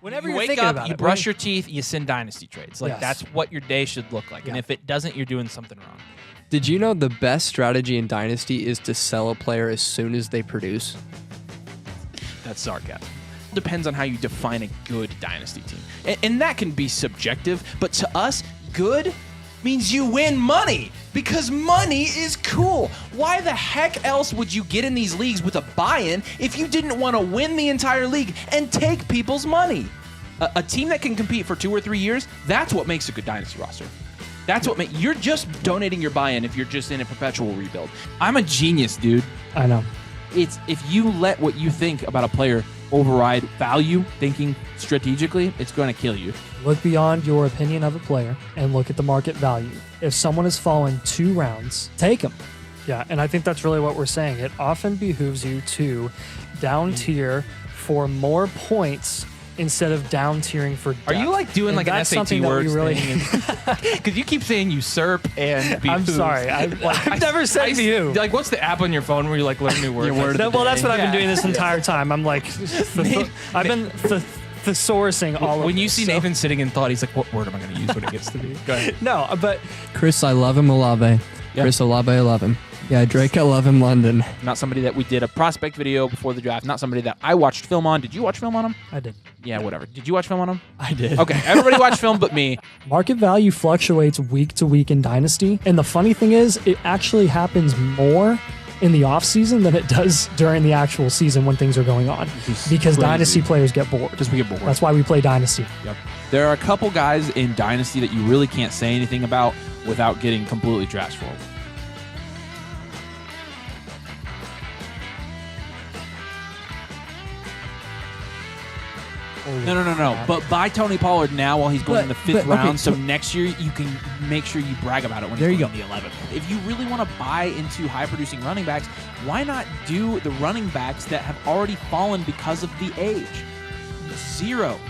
Whenever you you're wake thinking up, about you it, brush your teeth, you send Dynasty trades. Like, Yes. that's what your day should look like. And Yeah. if it doesn't, you're doing something wrong. Did you know the best strategy in Dynasty is to sell a player as soon as they produce? That's sarcasm. Depends on how you define a good Dynasty team. And that can be subjective, but to us, good means you win money because money is cool. Why the heck else would you get in these leagues with a buy-in if you didn't want to win the entire league and take people's money? A team that can compete for 2 or 3 years, that's what makes a good Dynasty roster. That's what makes you're just donating your buy-in if you're just in a perpetual rebuild. I'm a genius, dude. I know. It's if you let what you think about a player override value, thinking strategically, it's going to kill you. Look beyond your opinion of a player and look at the market value. If someone has fallen 2 rounds, take them. Yeah, and I think that's really what we're saying. It often behooves you to down tier for more points instead of down tiering for depth. Are you like doing And like an that's SAT something that we words really thing? Because you keep saying usurp and behooves. I'm sorry. I've never said to you. Like, what's the app on your phone where you like learn new words? Well, that's what I've been Yeah. doing this entire time. I'm like, I've been thesaurusing all of When you this, see so- Nathan sitting in thought, he's like, what word am I going to use when it gets to me? Go ahead. No, but Chris, I love him, Olave. Yeah. Chris Olave, I love him. Yeah, Drake, I love him, London. Not somebody that we did a prospect video before the draft. Not somebody that I watched film on. Did you watch film on him? I did. Yeah, whatever. Did you watch film on him? I did. Okay, everybody watched film but me. Market value fluctuates week to week in Dynasty. And the funny thing is, it actually happens more in the offseason than it does during the actual season when things are going on. is Because crazy. Dynasty players get bored. Just we get bored. That's why we play Dynasty. Yep. There are a couple guys in Dynasty that you really can't say anything about without getting completely trash for. No. But buy Tony Pollard now while he's going in the 5th round, so next year you can make sure you brag about it when he's going in the 11th. If you really want to buy into high-producing running backs, why not do the running backs that have already fallen because of the age?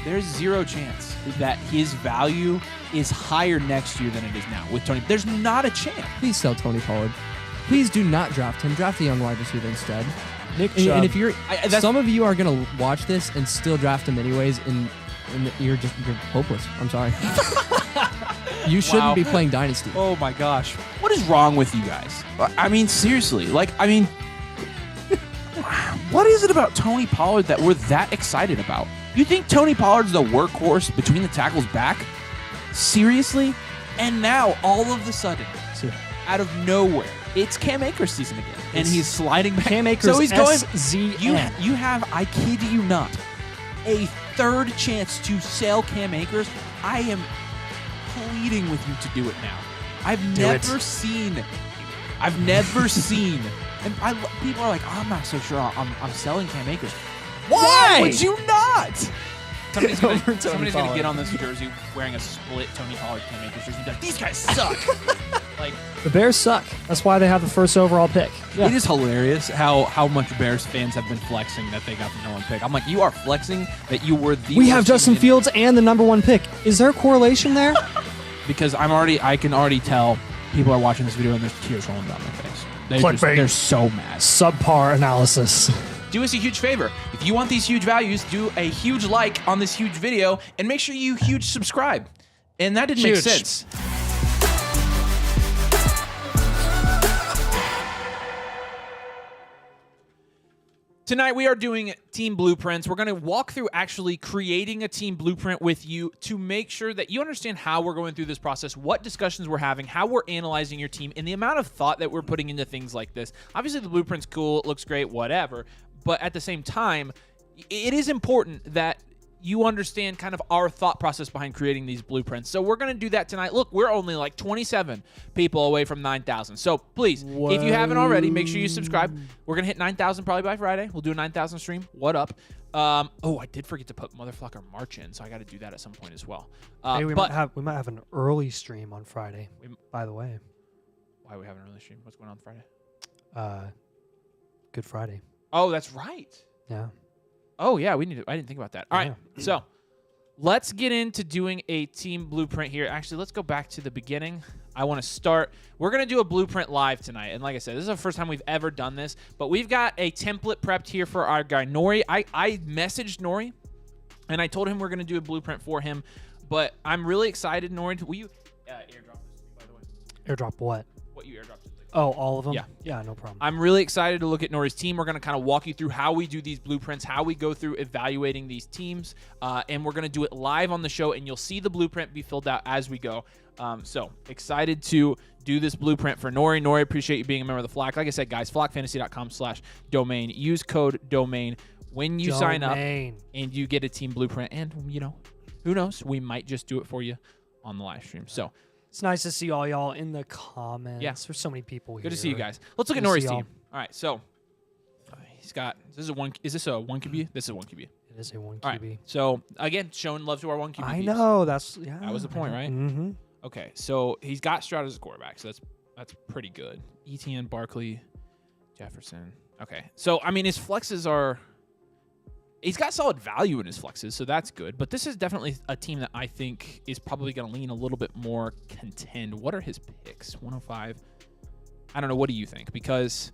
There's zero chance that his value is higher next year than it is now with Tony. There's not a chance. Please sell Tony Pollard. Please do not draft him. Draft a young wide receiver instead. Nick And, Chubb. and if you're, that's- some of you are gonna watch this and still draft him anyways, and you're hopeless. I'm sorry. You shouldn't Wow. be playing Dynasty. Oh my gosh. What is wrong with you guys? I mean, seriously. What is it about Tony Pollard that we're that excited about? You think Tony Pollard's the workhorse between the tackles back? Seriously? And now, all of a sudden, out of nowhere, it's Cam Akers' season again. And he's sliding back. Cam Akers, so he's going. SZN. You have, I kid you not, a 3rd chance to sell Cam Akers. I am pleading with you to do it now. I've never seen, and people are like, oh, I'm not so sure I'm selling Cam Akers. Why would you not? Somebody's going to get on this jersey wearing a split Tony Pollard Cam Akers jersey and be like, these guys suck. Like, The Bears suck. That's why they have the 1st overall pick. Yeah. It is hilarious how much Bears fans have been flexing that they got the #1 pick. I'm like, you are flexing that you were the We worst have team Justin in- Fields and the #1 pick. Is there a correlation there? because I can already tell people are watching this video and there's tears rolling down their face. Clickbait. They're so mad. Subpar analysis. Do us a huge favor. If you want these huge values, do a huge like on this huge video and make sure you huge subscribe. And that didn't make Huge. sense. Tonight we are doing team blueprints. We're going to walk through actually creating a team blueprint with you to make sure that you understand how we're going through this process, what discussions we're having, how we're analyzing your team, and the amount of thought that we're putting into things like this. Obviously the blueprint's cool, it looks great, whatever, but at the same time, it is important that you understand kind of our thought process behind creating these blueprints. So we're going to do that tonight. Look, we're only like 27 people away from 9,000. So please, if you haven't already, make sure you subscribe. We're going to hit 9,000 probably by Friday. We'll do a 9,000 stream. What up? Oh, I did forget to put Motherfucker March in, so I got to do that at some point as well. Hey, we but might have an early stream on Friday. By the way, why are we having an early stream? What's going on Friday? Good Friday. Oh, that's right. Yeah. Oh, yeah, I didn't think about that. All right, Yeah. so let's get into doing a team blueprint here. Actually, let's go back to the beginning. I want to start. We're going to do a blueprint live tonight. And like I said, this is the first time we've ever done this. But we've got a template prepped here for our guy, Nori. I messaged Nori, And I told him we're going to do a blueprint for him, but I'm really excited. Nori, will you airdrop this to me, by the way? Airdrop what? What you airdropped? Oh, all of them? Yeah. Yeah, no problem. I'm really excited to look at Nori's team. We're going to kind of walk you through how we do these blueprints, how we go through evaluating these teams, and we're going to do it live on the show, and you'll see the blueprint be filled out as we go. So excited to do this blueprint for Nori. Nori, appreciate you being a member of the Flock. Like I said, guys, flockfantasy.com/domain. Use code domain when you sign up, and you get a team blueprint. And, who knows? We might just do it for you on the live stream. So it's nice to see all y'all in the comments. Yeah. There's so many people here. Good to see you guys. Let's look at Nori's team. All right, so he's got. Is this a 1 QB? This is a 1 QB. It is a 1 QB. All right. So again, showing love to our 1 QB. I know. That was the point, right? Mm-hmm. Okay, so he's got Stroud as a quarterback, so that's pretty good. Etienne, Barkley, Jefferson. Okay, so I mean his flexes are. He's got solid value in his flexes, so that's good. But this is definitely a team that I think is probably going to lean a little bit more contend. What are his picks? 105. I don't know. What do you think? Because,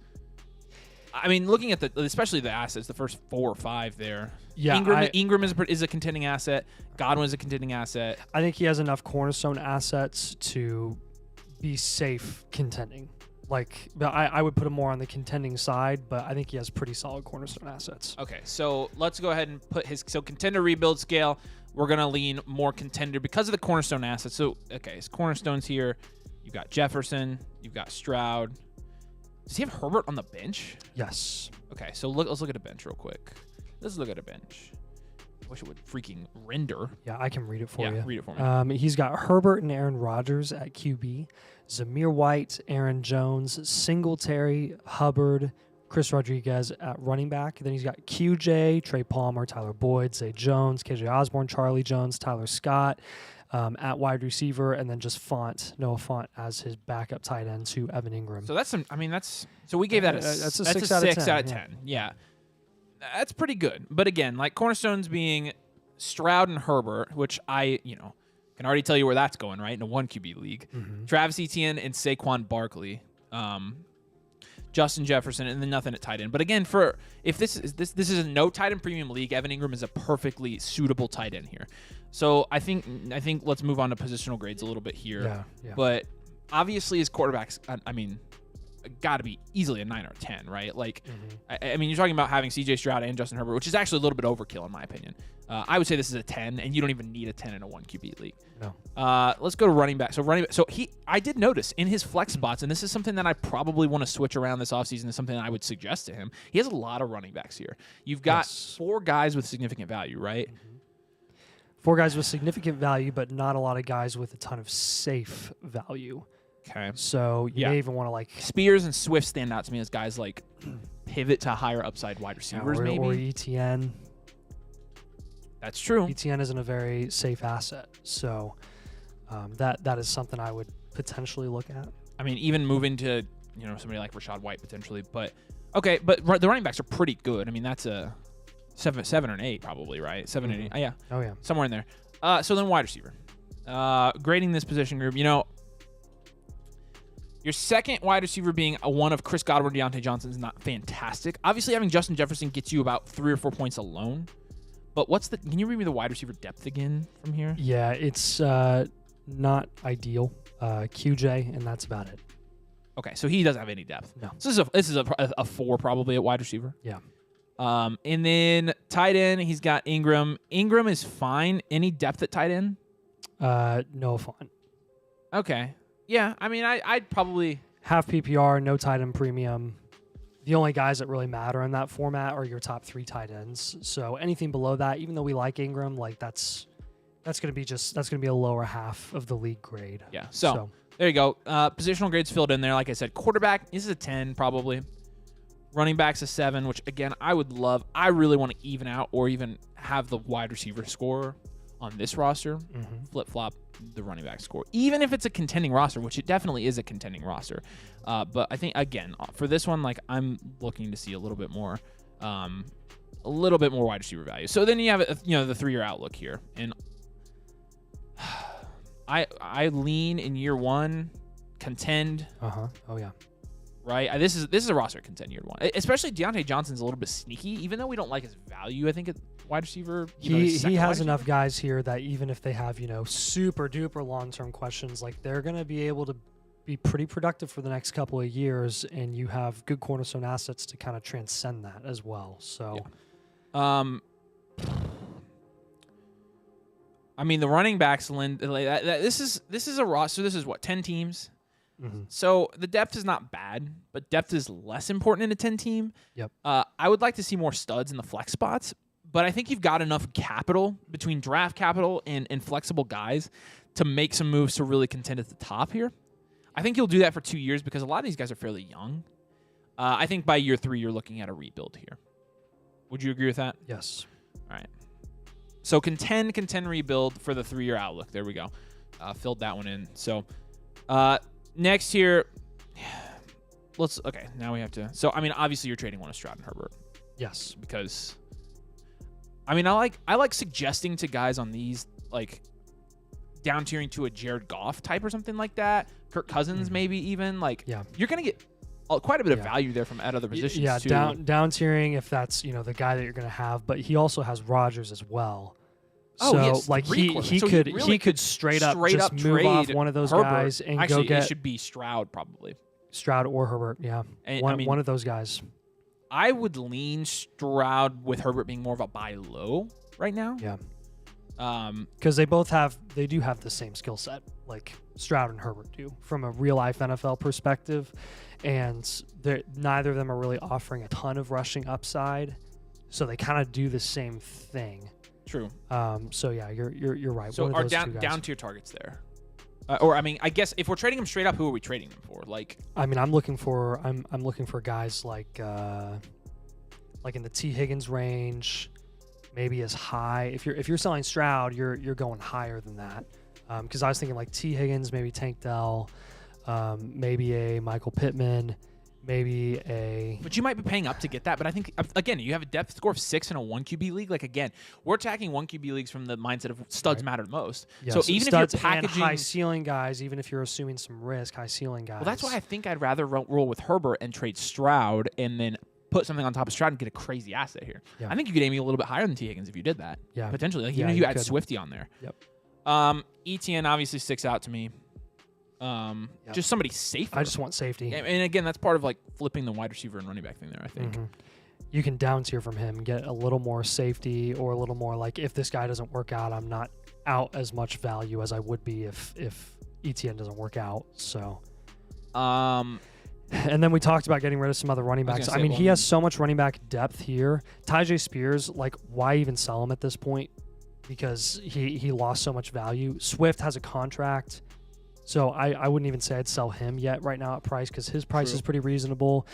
I mean, looking at especially the assets, the first 4 or 5 there. Yeah, Ingram is a contending asset. Godwin is a contending asset. I think he has enough cornerstone assets to be safe contending. Like, I would put him more on the contending side, but I think he has pretty solid cornerstone assets. Okay, so let's go ahead and put so contender rebuild scale. We're going to lean more contender because of the cornerstone assets. So, okay, his cornerstones here. You've got Jefferson. You've got Stroud. Does he have Herbert on the bench? Yes. Okay, so let's look at a bench real quick. Let's look at a bench. I wish it would freaking render. Yeah, I can read it for you. Yeah, read it for me. He's got Herbert and Aaron Rodgers at QB, Zamir White, Aaron Jones, Singletary, Hubbard, Chris Rodriguez at running back. Then he's got QJ, Trey Palmer, Tyler Boyd, Zay Jones, KJ Osborne, Charlie Jones, Tyler Scott at wide receiver, and then just Noah Font as his backup tight end to Evan Ingram. So so we gave that a 6 out of 10. Yeah. That's pretty good. But again, like cornerstones being Stroud and Herbert, which I, can already tell you where that's going, right? In a 1 QB league. Mm-hmm. Travis Etienne and Saquon Barkley. Justin Jefferson, and then nothing at tight end. But again, if this is a no tight end premium league, Evan Ingram is a perfectly suitable tight end here. So I think let's move on to positional grades a little bit here. Yeah. But obviously his quarterbacks, I mean, got to be easily a 9 or 10, right? Like, I mean, you're talking about having CJ Stroud and Justin Herbert, which is actually a little bit overkill in my opinion. I would say this is a 10, and you don't even need a 10 in a 1 QB league. No. Let's go to running back. So I did notice in his flex spots, and this is something that I probably want to switch around this offseason. Is something I would suggest to him. He has a lot of running backs here. You've got 4 guys with significant value, right? 4 guys with significant value, but not a lot of guys with a ton of safe value. Okay. So you may even want to Spears and Swift stand out to me as guys like pivot to higher upside wide receivers, maybe. Or ETN. That's true. ETN isn't a very safe asset, so that is something I would potentially look at. I mean, even moving to somebody like Rashad White potentially, but okay. But the running backs are pretty good. I mean, that's a 7 or an 8 probably, right? 7 and 8. Oh, yeah. Oh yeah. Somewhere in there. So then wide receiver. Grading this position group, your second wide receiver being one of Chris Godwin or Deontay Johnson is not fantastic. Obviously, having Justin Jefferson gets you about 3 or 4 points alone. But can you read me the wide receiver depth again from here? Yeah, it's not ideal. QJ, and that's about it. Okay, so he doesn't have any depth. No. So this is a 4 probably at wide receiver. Yeah. And then tight end, he's got Ingram. Ingram is fine. Any depth at tight end? No fun. Okay. Yeah, I mean, I'd probably... Half PPR, no tight end premium. The only guys that really matter in that format are your top 3 tight ends. So anything below that, even though we like Ingram, that's going to be a lower half of the league grade. Yeah. So there you go. Positional grades filled in there. Like I said, quarterback is a 10 probably. Running back's a 7, which again I would love. I really want to even out or even have the wide receiver score on this roster. Flip flop the running back score, even if it's a contending roster, which it definitely is a contending roster. But I think again for this one, like I'm looking to see a little bit more wide receiver value. So then you have the 3-year outlook here, and I lean in year 1, contend. Oh yeah. right? This is a roster contender one. Especially Deontay Johnson's a little bit sneaky, even though we don't like his value. I think at wide receiver, he has enough guys here that even if they have super duper long term questions, like they're gonna be able to be pretty productive for the next couple of years, and you have good cornerstone assets to kind of transcend that as well. So, I mean, the running backs, this is a roster. This is what, 10 teams. Mm-hmm. So the depth is not bad, but depth is less important in a 10 team. Yep. I would like to see more studs in the flex spots, but I think you've got enough capital between draft capital and flexible guys to make some moves to really contend at the top here. I think you'll do that for 2 years because a lot of these guys are fairly young. I think by year 3, you're looking at a rebuild here. Would you agree with that? Yes. All right. So contend rebuild for the 3-year outlook. There we go. Filled that one in. So next here, now we have to. So, I mean, obviously you're trading one of Stroud and Herbert. Yes. Because, I mean, I like suggesting to guys on these, like, down tiering to a Jared Goff type or something like that. Kirk Cousins, maybe even. Like, you're going to get quite a bit of value there from at other positions, too. down tiering if that's, the guy that you're going to have. But he also has Rodgers as well. Oh, so, yes, like he could straight up move off one of those Herbert. guys and Actually, go get. It should be Stroud probably. Stroud or Herbert, yeah. And, one of those guys. I would lean Stroud with Herbert being more of a buy low right now. Yeah. Because they do have the same skill set, like Stroud and Herbert do, from a real life NFL perspective, and neither of them are really offering a ton of rushing upside, so they kind of do the same thing. True. So yeah, you're right. So our down tier targets there, or I mean, I guess if we're trading them straight up, who are we trading them for? Like, I mean, I'm looking for guys like in the T Higgins range, maybe as high. If you're selling Stroud, you're going higher than that. Because I was thinking like T Higgins, maybe Tank Dell, maybe a Michael Pittman. Maybe But you might be paying up to get that. But I think, again, you have a depth score of 6 in a 1 QB league. Like, again, we're attacking 1 QB leagues from the mindset of studs matter the most. Yes. So even studs if you're packaging and high ceiling guys, even if you're assuming some risk, high ceiling guys. Well, that's why I think I'd rather roll with Herbert and trade Stroud and then put something on top of Stroud and get a crazy asset here. Yeah. I think you could aim a little bit higher than T Higgins if you did that. Yeah. Potentially. Like, even if you add Swifty on there. Yep. ETN obviously sticks out to me. Just somebody safer. I just want safety. And again, that's part of like flipping the wide receiver and running back thing there, I think. Mm-hmm. You can down tier from him, get a little more safety or a little more like if this guy doesn't work out, I'm not out as much value as I would be if ETN doesn't work out. So and then we talked about getting rid of some other running backs. I mean, he has so much running back depth here. Tyjae Spears, like, why even sell him at this point? Because he lost so much value. Swift has a contract. So I wouldn't even say I'd sell him yet right now at price because his price is pretty reasonable.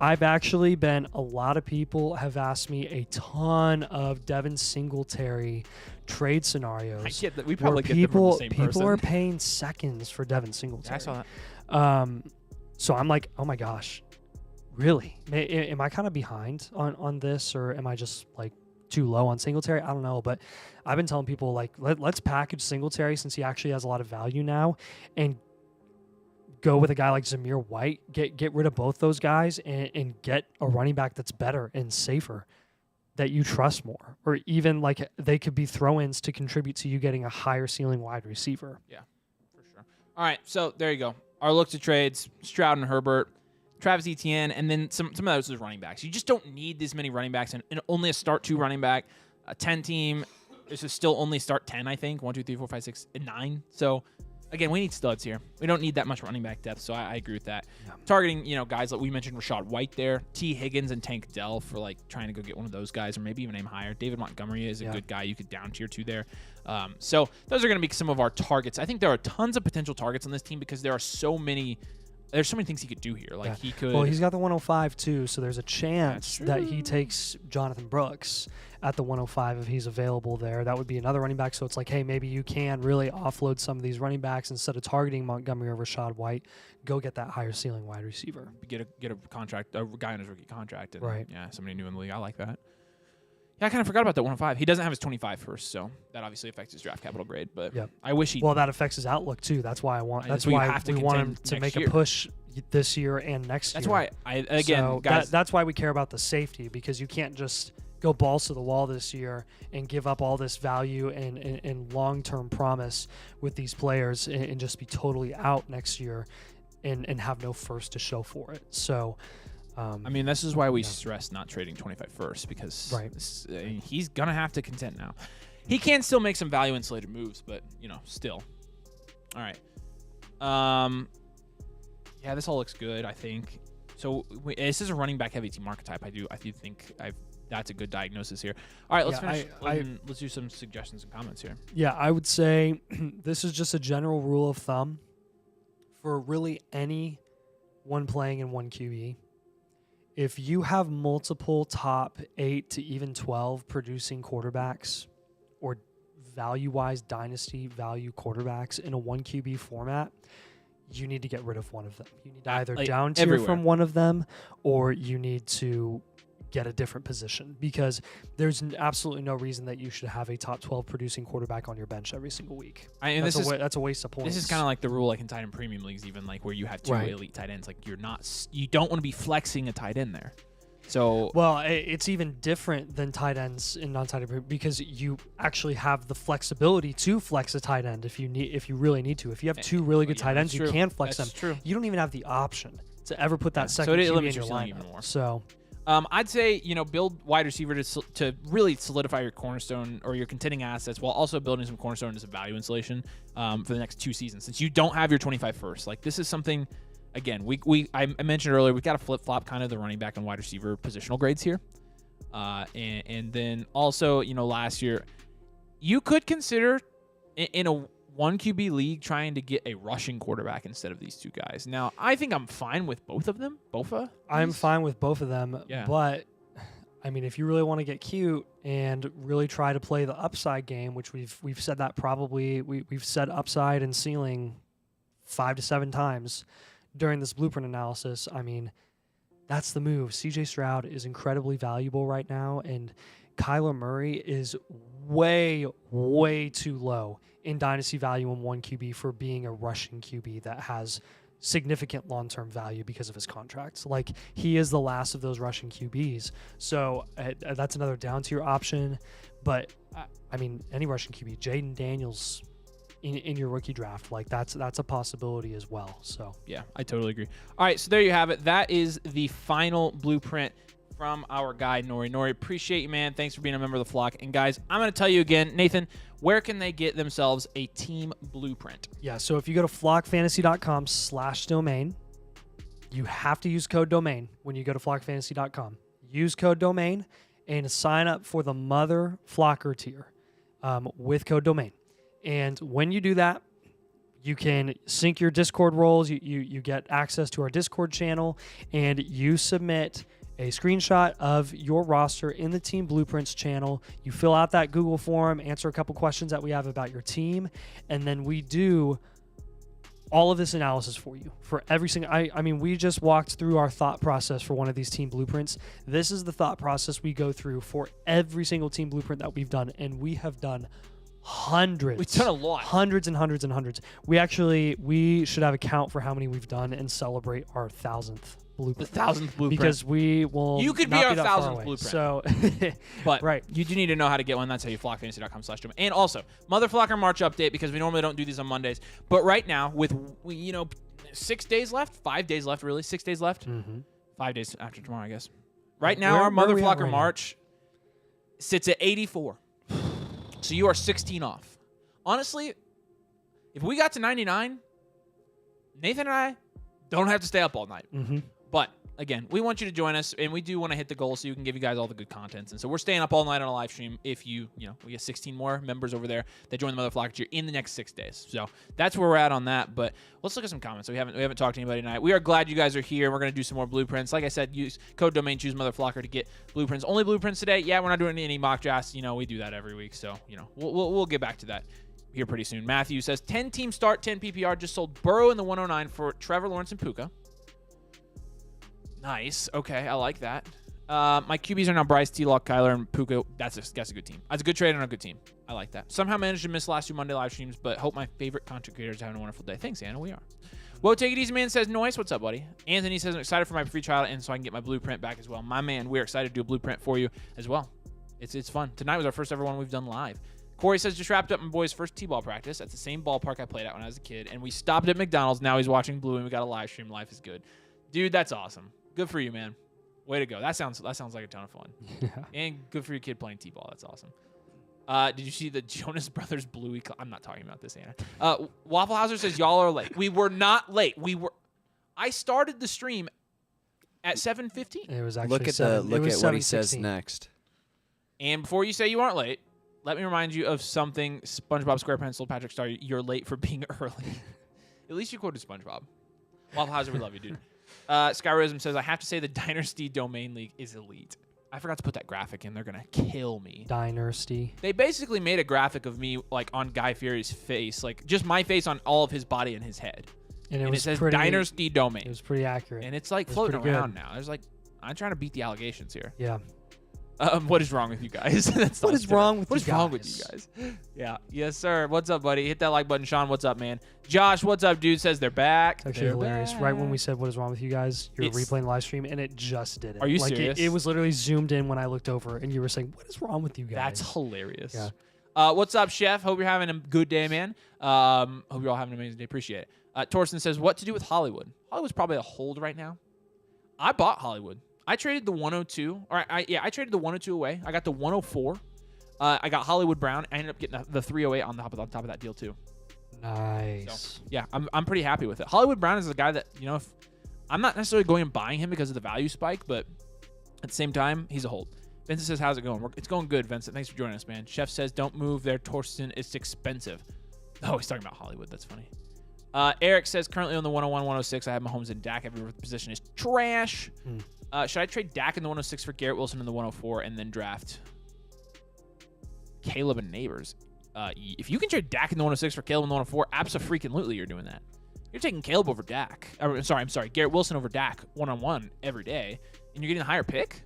I've actually a lot of people have asked me a ton of Devin Singletary trade scenarios. I get that. We probably get them from the same person. People are paying seconds for Devin Singletary. Yeah, I saw that. So I'm like, oh my gosh, really? Am I kind of behind on this, or am I just like too low on Singletary? I don't know, but I've been telling people like let's package Singletary since he actually has a lot of value now, and go with a guy like Zamir White. Get rid of both those guys and get a running back that's better and safer, that you trust more, or even like they could be throw-ins to contribute to you getting a higher ceiling wide receiver. Yeah, for sure. All right, so there you go. Our look to trades: Stroud and Herbert, Travis Etienne, and then some of those is running backs. You just don't need this many running backs, and only a start 2 running back, a 10 team. This is still only start 10, I think. 1, 2, 3, 4, 5, 6, and 9. So again, we need studs here. We don't need that much running back depth, so I agree with that. Yeah. Targeting, guys like we mentioned, Rashad White there, T Higgins and Tank Dell for like trying to go get one of those guys, or maybe even aim higher. David Montgomery is a good guy you could down tier to there. So those are going to be some of our targets. I think there are tons of potential targets on this team because there are so many. There's so many things he could do here. Like he could. Well, he's got the 105 too, so there's a chance that he takes Jonathan Brooks at the 105 if he's available there. That would be another running back. So it's like, hey, maybe you can really offload some of these running backs instead of targeting Montgomery or Rashad White. Go get that higher ceiling wide receiver. Get a contract, a guy on his rookie contract, and right. Yeah, somebody new in the league. I like that. I kind of forgot about that 105. He doesn't have his 25 first, so that obviously affects his draft capital grade. But Yep. I wish he. Well, that affects his outlook too. That's why I want. That's why you why have to we want him contend to next make year. a push this year and next That's year. why So guys. that's why we care about the safety, because you can't just go balls to the wall this year and give up all this value and long-term promise with these players and just be totally out next year and have no first to show for it. So. I mean, this is why we stress not trading 25 first, because Right. He's going to have to contend now. He can still make some value insulated moves, but, still. All right. Yeah, this all looks good, I think. So this is a running back heavy team archetype. I do think that's a good diagnosis here. All right, let's finish. Let's do some suggestions and comments here. Yeah, I would say this is just a general rule of thumb for really anyone playing in one QB. If you have multiple top 8 to even 12 producing quarterbacks or value-wise dynasty value quarterbacks in a 1 QB format, you need to get rid of one of them. You need to either down tier everywhere from one of them, or you need to get a different position, because there's absolutely no reason that you should have a top 12 producing quarterback on your bench every single week. That's a waste of points. This is kind of like the rule, like in tight end premium leagues, even like where you have 2 elite tight ends. Like you don't want to be flexing a tight end there. So well, it's even different than tight ends in non-tight end, because you actually have the flexibility to flex a tight end if you really need to. If you have 2 really good tight ends, you can flex them. True. You don't even have the option to ever put that second so it QB in limits your your ceiling lineup. even more. So. I'd say, build wide receiver to really solidify your cornerstone or your contending assets, while also building some cornerstone and some value insulation for the next 2 seasons, since you don't have your 25 first. Like, this is something, again, I mentioned earlier, we've got to flip-flop kind of the running back and wide receiver positional grades here. And then also, last year, you could consider in a 1 QB league trying to get a rushing quarterback instead of these 2 guys. Now, I think I'm fine with both of them. I'm fine with both of them, Yeah. but I mean, if you really want to get cute and really try to play the upside game, which we've said that probably we've said upside and ceiling 5 to 7 times during this blueprint analysis. I mean, that's the move. CJ Stroud is incredibly valuable right now, and Kyler Murray is way, way too low in dynasty value in 1 QB for being a rushing QB that has significant long-term value because of his contracts. Like, he is the last of those rushing QBs. So that's another down-tier option. But, I mean, any rushing QB, Jaden Daniels in your rookie draft, like that's a possibility as well. So yeah, I totally agree. All right, so there you have it. That is the final blueprint from our guy, Nori. Nori, appreciate you, man. Thanks for being a member of the flock. And guys, I'm going to tell you again, Nathan, where can they get themselves a team blueprint? Yeah, so if you go to flockfantasy.com/domain, you have to use code domain when you go to flockfantasy.com. Use code domain and sign up for the Mother Flocker tier with code domain. And when you do that, you can sync your Discord roles. You get access to our Discord channel, and you submit a screenshot of your roster in the Team Blueprints channel. You fill out that Google form, answer a couple questions that we have about your team, and then we do all of this analysis for you for every single. I mean, we just walked through our thought process for one of these team blueprints. This is the thought process we go through for every single team blueprint that we've done, and we have done hundreds. We've done a lot. Hundreds and hundreds and hundreds. We should have a count for how many we've done and celebrate our 1,000th blueprint. The 1,000th blueprint. Because we will. You could not be our that far 1,000th away. blueprint. So, but right. You do need to know how to get one. That's how you flockfantasy.com/domain. And also, Motherflocker March update, because we normally don't do these on Mondays. But right now, with 6 days left, 5 days left, really, 6 days left, 5 days after tomorrow, I guess. Right now, our where are we at Motherflocker right now? March sits at 84. So you are 16 off. Honestly, if we got to 99, Nathan and I don't have to stay up all night. But again, we want you to join us, and we do want to hit the goal so you can give you guys all the good contents. And so we're staying up all night on a live stream. If we get 16 more members over there that join the Motherflocker tier in the next 6 days. So that's where we're at on that. But let's look at some comments. We haven't talked to anybody tonight. We are glad you guys are here. We're going to do some more blueprints. Like I said, use code domain, choose Motherflocker to get blueprints. Only blueprints today. Yeah, we're not doing any mock drafts. We do that every week. So we'll get back to that here pretty soon. Matthew says 10 team start, 10 PPR. Just sold Burrow in the 109 for Trevor Lawrence and Puka. Nice. Okay, I like that. My QBs are now Bryce, T-Lock, Kyler, and Puka. That's a good team. That's a good trade and a good team. I like that. Somehow managed to miss the last 2 Monday live streams, but hope my favorite content creators are having a wonderful day. Thanks, Anna. We are. Whoa, take it easy, man. Says Noise. What's up, buddy? Anthony says I'm excited for my free trial and so I can get my blueprint back as well. My man, we're excited to do a blueprint for you as well. It's fun. Tonight was our first ever one we've done live. Corey says just wrapped up my boy's first T-ball practice at the same ballpark I played at when I was a kid, and we stopped at McDonald's. Now he's watching Blue, and we got a live stream. Life is good, dude. That's awesome. Good for you, man. Way to go. That sounds like a ton of fun. Yeah. And good for your kid playing T-ball. That's awesome. Did you see the Jonas Brothers Bluey? I'm not talking about this, Anna. Waffle Houser says y'all are late. We were not late. I started the stream at 7:15. It was actually Look at what he says next. And before you say you aren't late, let me remind you of something. SpongeBob SquarePants, told Patrick Star, you're late for being early. At least you quoted SpongeBob. Waffle Houser, we love you, dude. Skyrism says, I have to say the Dynasty Domain League is elite. I forgot to put that graphic in. They're going to kill me. Dynasty. They basically made a graphic of me like on Guy Fieri's face, like just my face on all of his body and his head. And it says Dynasty Domain. It was pretty accurate. And it's like floating around now. There's like, I'm trying to beat the allegations here. Yeah. What is wrong with you guys? What is wrong with you guys? Yeah. Yes, sir. What's up, buddy? Hit that like button. Sean, what's up, man? Josh, what's up, dude? Says they're back. It's actually hilarious. Right when we said what is wrong with you guys, you're replaying live stream, and it just did it. Are you serious? It was literally zoomed in when I looked over, and you were saying, what is wrong with you guys? That's hilarious. Yeah. What's up, Chef? Hope you're having a good day, man. Hope you're all having an amazing day. Appreciate it. Torsten says, what to do with Hollywood? Hollywood's probably a hold right now. I bought Hollywood. I traded the 102. I traded the 102 away. I got the 104. I got Hollywood Brown. I ended up getting the 308 on top of that deal too. Nice. So, yeah, I'm pretty happy with it. Hollywood Brown is a guy that, you know, if I'm not necessarily going and buying him because of the value spike, but at the same time, he's a hold. Vincent says, how's it going? It's going good, Vincent. Thanks for joining us, man. Chef says, don't move there, Torsten. It's expensive. Oh, he's talking about Hollywood. That's funny. Eric says, currently on the 101, 106, I have Mahomes and Dak. Every position is trash. Should I trade Dak in the 106 for Garrett Wilson in the 104 and then draft Caleb and Neighbors? If you can trade Dak in the 106 for Caleb in the 104, abso-freaking-lutely you're doing that. You're taking Caleb over Dak. I'm sorry, Garrett Wilson over Dak one-on-one every day, and you're getting a higher pick?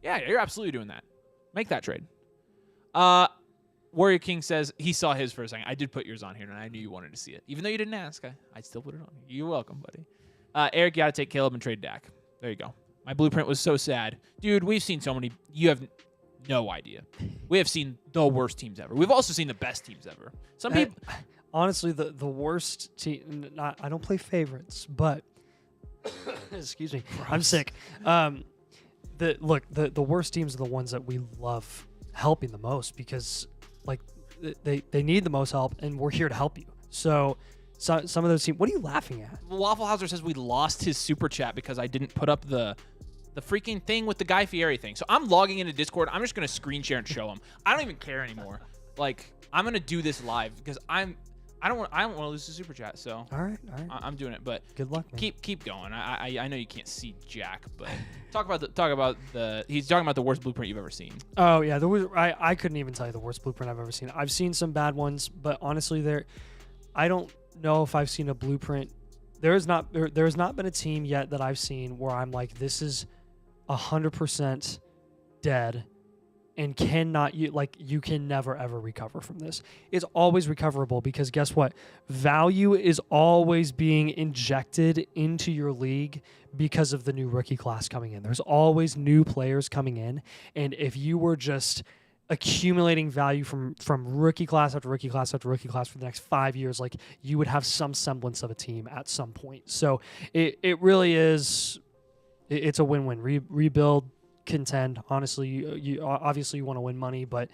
Yeah, you're absolutely doing that. Make that trade. Warrior King says he saw his for a second. I did put yours on here, and I knew you wanted to see it. Even though you didn't ask, I still put it on. You're welcome, buddy. Eric, you got to take Caleb and trade Dak. There you go. My blueprint was so sad. Dude, we've seen so many. You have no idea. We have seen the worst teams ever. We've also seen the best teams ever. Some people. Honestly, the worst team. I don't play favorites, but excuse me, gross. I'm sick. The worst teams are the ones that we love helping the most because, like, they need the most help, and we're here to help you. So some of those teams. What are you laughing at? Waffle Houser says we lost his super chat because I didn't put up the freaking thing with the Guy Fieri thing. So I'm logging into Discord. I'm just gonna screen share and show him. I don't even care anymore. Like, I'm gonna do this live because I don't want to lose the super chat. So all right. I'm doing it. But good luck, man. Keep going. I know you can't see Jack, but talk about the he's talking about the worst blueprint you've ever seen. Oh yeah, I couldn't even tell you the worst blueprint I've ever seen. I've seen some bad ones, but honestly, I don't know if I've seen a blueprint. There has not been a team yet that I've seen where I'm like, this is 100% dead and you can never ever recover from this. It's always recoverable because guess what? Value is always being injected into your league because of the new rookie class coming in. There's always new players coming in, and if you were just accumulating value from rookie class after rookie class after rookie class for the next 5 years, like, you would have some semblance of a team at some point. So it really is. It's a win-win. Rebuild, contend. Honestly, you obviously you want to win money, but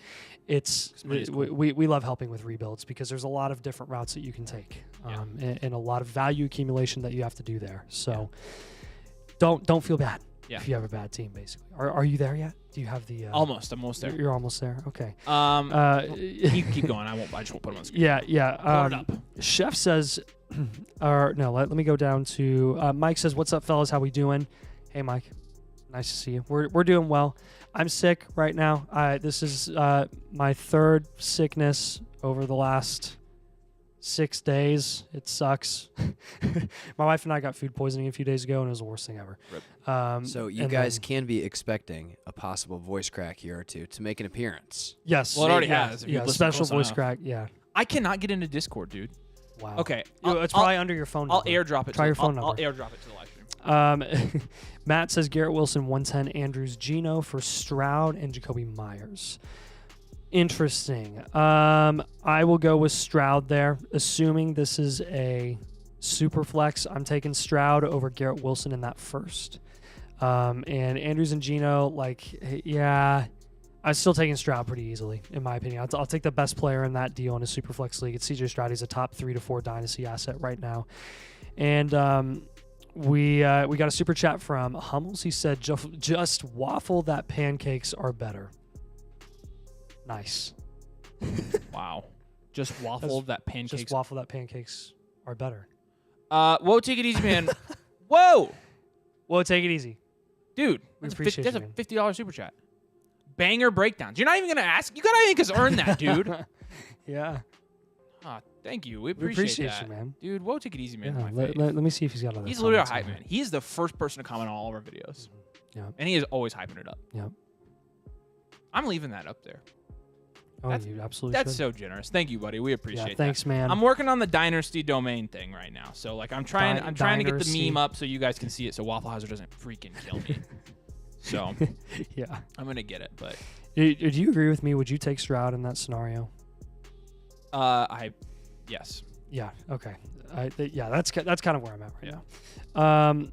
we love helping with rebuilds because there's a lot of different routes that you can take, and a lot of value accumulation that you have to do there. So don't feel bad if you have a bad team. Basically, are you there yet? Do you have the almost? I'm almost there. You're almost there. Okay. Keep going. I just won't put them on screen. Yeah. Load it up. Chef says, or no, let me go down to Mike says, "What's up, fellas? How we doing?" Hey, Mike. Nice to see you. We're doing well. I'm sick right now. This is my third sickness over the last 6 days. It sucks. My wife and I got food poisoning a few days ago, and it was the worst thing ever. So you guys can be expecting a possible voice crack here or two to make an appearance. Yes. Well, it already has. If you Yeah, listen special close voice enough. crack. Yeah. I cannot get into Discord, dude. Wow. Okay. It's probably under your phone I'll number. airdrop it. Try your phone I'll number. airdrop it to the live stream. Matt says Garrett Wilson, 110, Andrews, Geno for Stroud, and Jacoby Myers. Interesting. I will go with Stroud there, assuming this is a super flex. I'm taking Stroud over Garrett Wilson in that first. And Andrews and Geno, I'm still taking Stroud pretty easily, in my opinion. I'll take the best player in that deal in a super flex league. It's CJ Stroud. He's a top 3 to 4 dynasty asset right now. And we got a super chat from Hummels. He said, just waffle that pancakes are better. Nice. Wow. Just waffle that pancakes. Just waffle that pancakes are better. Whoa, take it easy, man. Whoa. Whoa, take it easy. Dude, We that's appreciate a you, man. $50 super chat. Banger breakdowns. You're not even going to ask. You got to think us earn that, dude. Yeah. Thank you. We We appreciate appreciate that. you, man. Dude, whoa, take it easy, man. Yeah, My let fave. me see if he's got other He's literally a comments hype on man. He is the first person to comment on all of our videos. Yeah. And he is always hyping it up. Yeah. I'm leaving that up there. Oh, That's- you absolutely That's should. so generous. Thank you, buddy. We appreciate Yeah, thanks, man. that. I'm working on the Dynasty domain thing right now. So like I'm trying to get the Dynasty. meme up so you guys can see it so Waffle House doesn't freaking kill me. So Yeah. I'm gonna get it, but Do you agree with me? Would you take Stroud in that scenario? yes. Yeah. Okay. That's kind of where I'm at right now.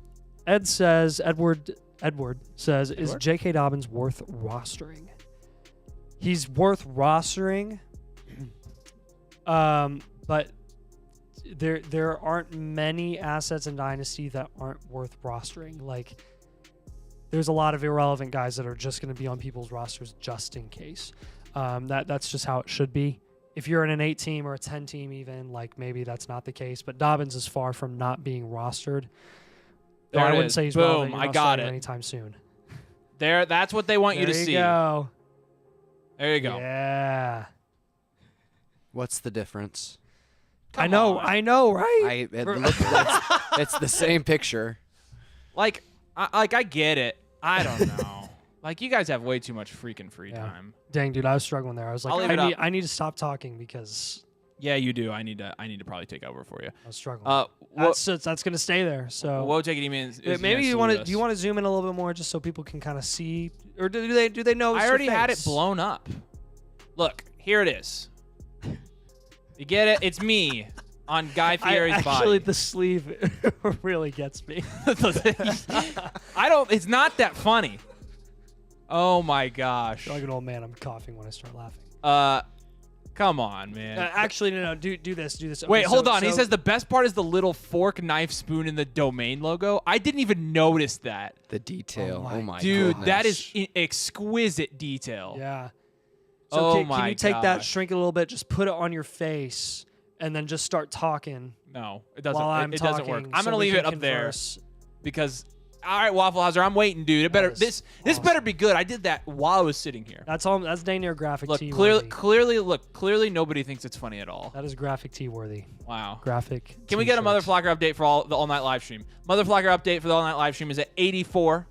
Edward says, is Edward? J.K. Dobbins worth rostering? He's worth rostering, but there aren't many assets in Dynasty that aren't worth rostering. Like, there's a lot of irrelevant guys that are just going to be on people's rosters just in case. That's just how it should be. If you're in an 8-team or a 10-team even, like, maybe that's not the case. But Dobbins is far from not being rostered. There I it wouldn't is. say he's Boom, relevant. You're I not got starting it. him anytime soon. There, that's what they want you to There see. Go. There you go. Yeah. What's the difference? I know, right? It's the same picture. Like I get it. I don't know. Like, you guys have way too much freaking free Yeah. time. Dang, dude, I was struggling there. I was I'll like, leave it up. I need to stop talking because Yeah, you do. I need to probably take over for you. I was struggling. That's gonna stay there. So Whoa, take it easy. maybe you want to. Do you want to zoom in a little bit more just so people can kind of see, or do they know? It's I your already had it face? blown up. Look, here it is. You get it? It's me on Guy Fieri's Actually, body. the sleeve really gets me. It's not that funny. Oh my gosh. Like an old man, I'm coughing when I start laughing. Come on, man. Actually, no. Do this. Okay, Wait, hold on. He so- says the best part is the little fork, knife, spoon in the domain logo. I didn't even notice that. The detail. Oh Oh my Dude, goodness. that is exquisite detail. Yeah. So Oh can my you take that, gosh. shrink it a little bit, just put it on your face, and then just start talking No, it doesn't. while I'm it talking. doesn't work. I'm so gonna we leave can it up there converse. because. All right, Waffle Houser, I'm waiting, dude. It better is this awesome. better be good. I did that while I was sitting here. That's all. That's dang near graphic Look, tee clearly, worthy. clearly, nobody thinks it's funny at all. That is graphic tee worthy. Wow. Graphic. Can we get a t-shirts. Motherflocker update for the all night live stream? Motherflocker update for the all night live stream is at 84.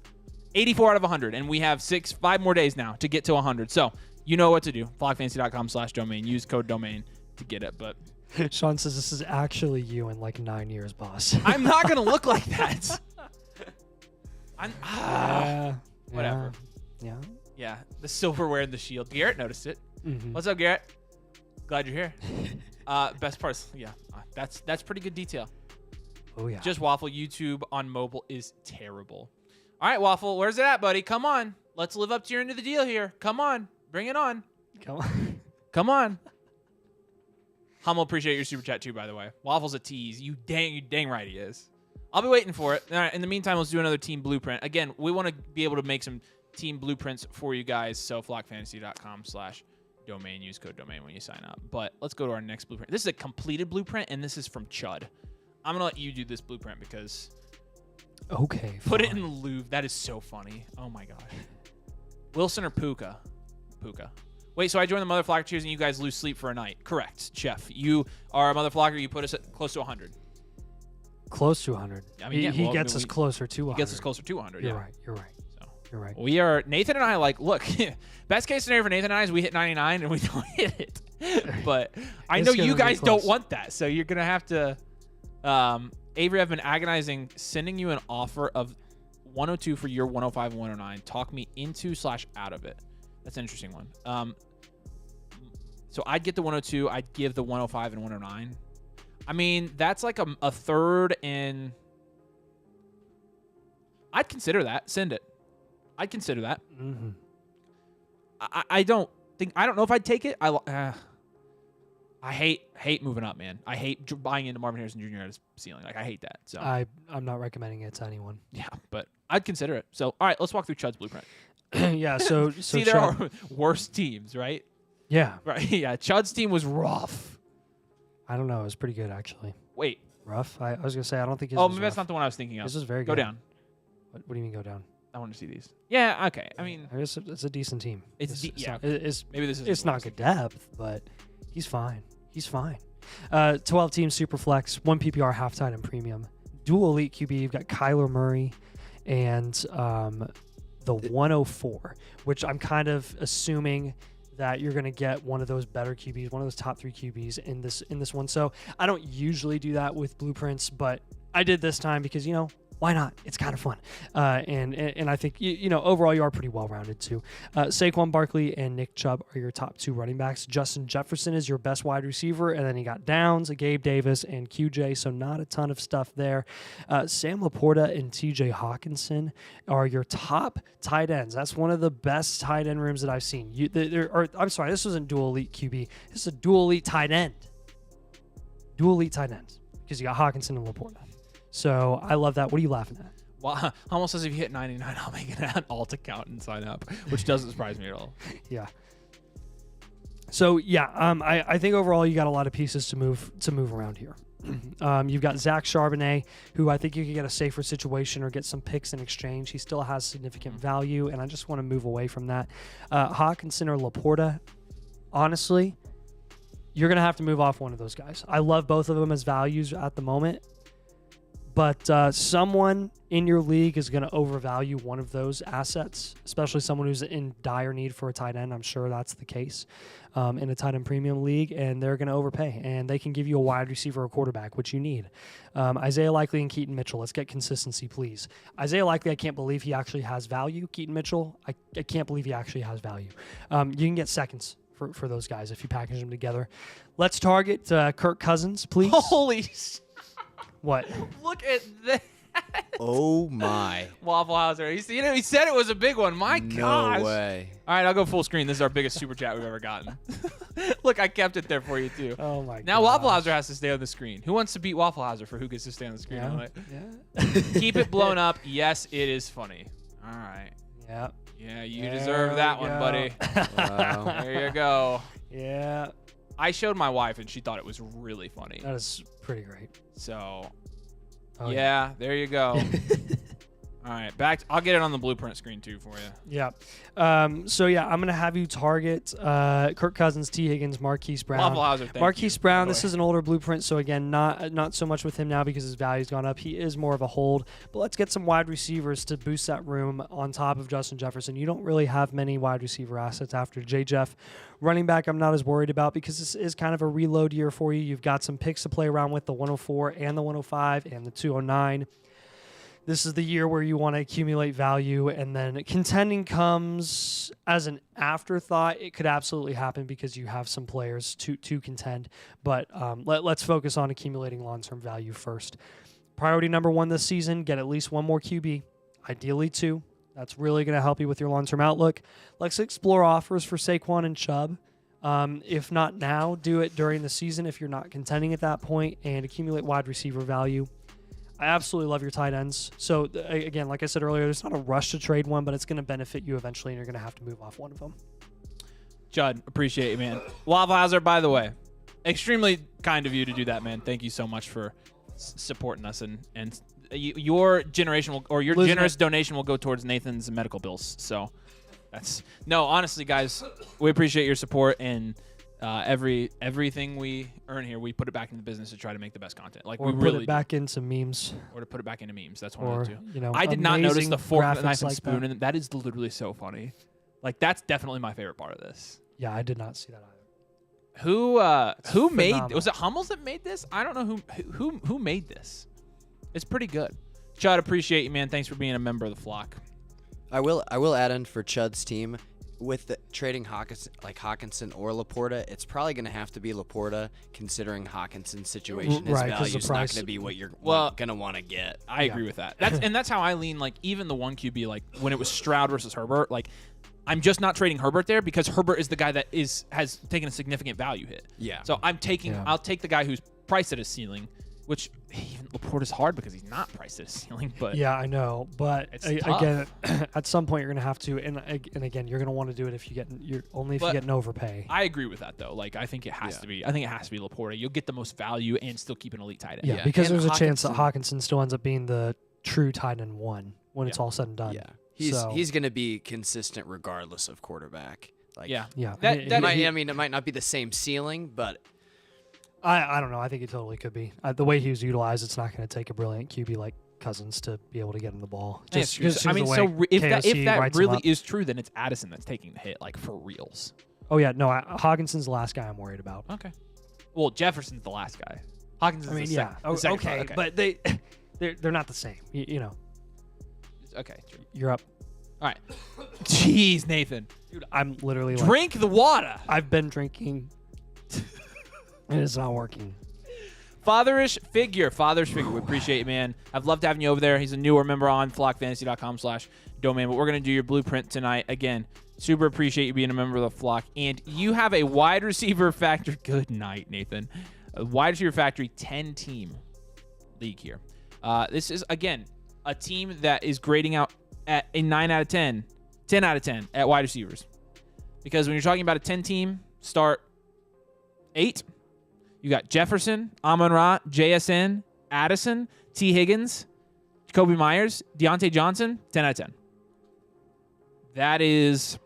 84 out of 100, and we have 5 more days now to get to 100. So you know what to do. Flockfantasy.com/domain. Use code domain to get it. But Sean says this is actually you in like 9 years, boss. I'm not gonna look like that. Whatever. Yeah. Yeah, the silverware and the shield. Garrett noticed it. Mhm. What's up, Garrett? Glad you're here. Best parts, yeah. That's pretty good detail. Oh yeah. Just Waffle YouTube on mobile is terrible. All right, Waffle, where's it at, buddy? Come on. Let's live up to your end of the deal here. Come on. Bring it on. Come on. Come on. Hummel, appreciate your super chat too, by the way. Waffle's a tease. You dang right he is. I'll be waiting for it. All right, in the meantime, let's do another team blueprint. Again, we want to be able to make some team blueprints for you guys. So flockfantasy.com/domain. Use code domain when you sign up. But let's go to our next blueprint. This is a completed blueprint, and this is from Chud. I'm going to let you do this blueprint because Okay. put it fine. in the Louvre. That is so funny. Oh, my gosh. Wilson or Puka? Puka. Wait, so I joined the Mother Flocker Cheers and you guys lose sleep for a night. Correct, Chef. You are a Mother Flocker. You put us at close to 100. Close to 100. I mean, he gets us closer to 100. He gets us closer to 100. You're yeah. right. You're right. So You're right. we are, Nathan and I, like, look, best case scenario for Nathan and I is we hit 99 and we don't hit it. But I know you guys don't want that, so you're going to have to. Avery, I've been agonizing sending you an offer of 102 for your 105 and 109. Talk me into / out of it. That's an interesting one. So I'd get the 102. I'd give the 105 and 109. I mean, that's like a third, and I'd consider that. Send it. I'd consider that. Mm-hmm. I don't know if I'd take it. I hate moving up, man. I hate buying into Marvin Harrison Jr. at his ceiling. Like, I hate that. So I'm not recommending it to anyone. Yeah, but I'd consider it. So, all right, let's walk through Chud's blueprint. Yeah, so See, there are worse teams, right? Yeah. Right. Yeah, Chud's team was rough. I don't know. It was pretty good, actually. Wait. Rough? I was going to say, I don't think his Oh, was maybe that's rough. not the one I was thinking of. This was very Go good. down. What do you mean go down? I want to see these. Yeah, okay. I mean, It's a decent team. yeah. It's maybe this is. it's not good depth, but he's fine. He's fine. 12 team super flex, 1 PPR half tight and premium. Dual elite QB. You've got Kyler Murray and the 104, which I'm kind of assuming that you're going to get one of those better QBs, one of those top 3 QBs in this one. So I don't usually do that with blueprints, but I did this time because, why not? It's kind of fun. And I think, overall you are pretty well-rounded too. Saquon Barkley and Nick Chubb are your top 2 running backs. Justin Jefferson is your best wide receiver. And then you got Downs, Gabe Davis, and QJ. So not a ton of stuff there. Sam Laporta and TJ Hawkinson are your top tight ends. That's one of the best tight end rooms that I've seen. I'm sorry, this wasn't dual elite QB. This is a dual elite tight end. Dual elite tight ends. Because you got Hawkinson and Laporta. So I love that. What are you laughing at? Well, almost as if you hit 99, I'll make it an alt account and sign up, which doesn't surprise me at all. Yeah. So yeah, I think overall you got a lot of pieces to move around here. You've got Zach Charbonnet, who I think you could get a safer situation or get some picks in exchange. He still has significant value, and I just want to move away from that. Hawkinson or Laporta, honestly, you're gonna have to move off one of those guys. I love both of them as values at the moment. But someone in your league is going to overvalue one of those assets, especially someone who's in dire need for a tight end. I'm sure that's the case in a tight end premium league, and they're going to overpay. And they can give you a wide receiver or quarterback, which you need. Isaiah Likely and Keaton Mitchell. Let's get consistency, please. Isaiah Likely, I can't believe he actually has value. Keaton Mitchell, I can't believe he actually has value. You can get seconds for those guys if you package them together. Let's target Kirk Cousins, please. Holy What? Look at that. Oh my. Waffle Houser. He said it was a big one. My gosh. No way. All right, I'll go full screen. This is our biggest super chat we've ever gotten. Look, I kept it there for you too. Oh my god. Now Waffle Houser has to stay on the screen. Who wants to beat Waffle Houser for who gets to stay on the screen? Yeah. Keep it blown up. Yes, it is funny. All right. Yeah. Yeah, you There deserve that we one, go. buddy. Wow. There you go. Yeah. I showed my wife and she thought it was really funny. That is pretty great. So, Oh, yeah, there you go. All right, I'll get it on the blueprint screen too for you. Yeah. So yeah, I'm gonna have you target Kirk Cousins, T. Higgins, Marquise Brown. Waffle Houser, thank Marquise you, Brown. by the This way. is an older blueprint, so again, not so much with him now because his value's gone up. He is more of a hold, but let's get some wide receivers to boost that room on top of Justin Jefferson. You don't really have many wide receiver assets after J. Jeff. Running back, I'm not as worried about because this is kind of a reload year for you. You've got some picks to play around with, the 104 and the 105 and the 209. This is the year where you want to accumulate value, and then contending comes as an afterthought. It could absolutely happen because you have some players to contend, but let's focus on accumulating long-term value first. Priority number 1 this season, get at least one more QB, ideally 2. That's really going to help you with your long-term outlook. Let's explore offers for Saquon and Chubb. If not now, do it during the season if you're not contending at that point, and accumulate wide receiver value. I absolutely love your tight ends. So, again, like I said earlier, there's not a rush to trade one, but it's going to benefit you eventually, and you're going to have to move off one of them. Judd, appreciate you, man. Waffle Houser, by the way, extremely kind of you to do that, man. Thank you so much for supporting us, and your generation will, or your Losing generous donation will go towards Nathan's medical bills. So No, honestly, guys, we appreciate your support, and everything we earn here, we put it back in the business to try to make the best content. Like, Or we put really it back into memes. or to put it back into memes. That's one Or, of the two. you know, I did not notice amazing the fork, graphics knife, and like spoon, that. and that is literally so funny. Like, that's definitely my favorite part of this. Yeah, I did not see that either. Who made? phenomenal. Was it Hummels that made this? I don't know who made this. It's pretty good. Chud, appreciate you, man. Thanks for being a member of the flock. I will add in for Chud's team with the trading Hawkinson or Laporta. It's probably going to have to be Laporta, considering Hawkinson's situation. His Right, 'cause the value is not price- going to be what you're Well, going to want to get. I agree with that. That's how I lean. Like, even the one QB, like when it was Stroud versus Herbert, like I'm just not trading Herbert there because Herbert is the guy that has taken a significant value hit. Yeah. So I'll take the guy who's priced at his ceiling, which even Laporta's hard because he's not priced at his ceiling. But Yeah, I know, but It's again, at some point you're gonna have to, and again, you're gonna want to do it if you get you get an overpay. I agree with that though. Like I think it has to be. I think it has to be Laporta. You'll get the most value and still keep an elite tight end. Yeah, Yeah, because and there's a chance that Hawkinson- Hawkinson still ends up being the true tight end one when it's Yeah. all said and done. Yeah. So- He's going to be consistent regardless of quarterback. Like, Yeah. Yeah, That- he- that- I mean, it might not be the same ceiling, but I don't know. I think it totally could be. The way he was utilized, it's not going to take a brilliant QB like Cousins to be able to get him the ball. Yeah, Just, it's true. I mean, the so way if KOC that writes him really up. is true, then it's Addison that's taking the hit, like for reals. Oh yeah, no, Hawkinson's the last guy I'm worried about. Okay. Well, Jefferson's the last guy. Hawkins is I mean, the yeah, the second okay, part. but they're not the same. You know, Okay. True. you're up. All right. Jeez, Nathan. Dude, I'm literally like, Drink the water. I've been drinking. And it's not working. Fatherish figure. We appreciate you, man. I've loved having you over there. He's a newer member on flockfantasy.com/domain, but we're going to do your blueprint tonight. Again, super appreciate you being a member of the flock. And you have a wide receiver factory. Good night, Nathan. A wide receiver factory 10-team league here. This is, again, a team that is grading out at a 9 out of 10, 10 out of 10 at wide receivers. Because when you're talking about a 10-team start 8, you got Jefferson, Amon-Ra, JSN, Addison, T. Higgins, Jacoby Myers, Deontay Johnson, 10 out of 10. That is...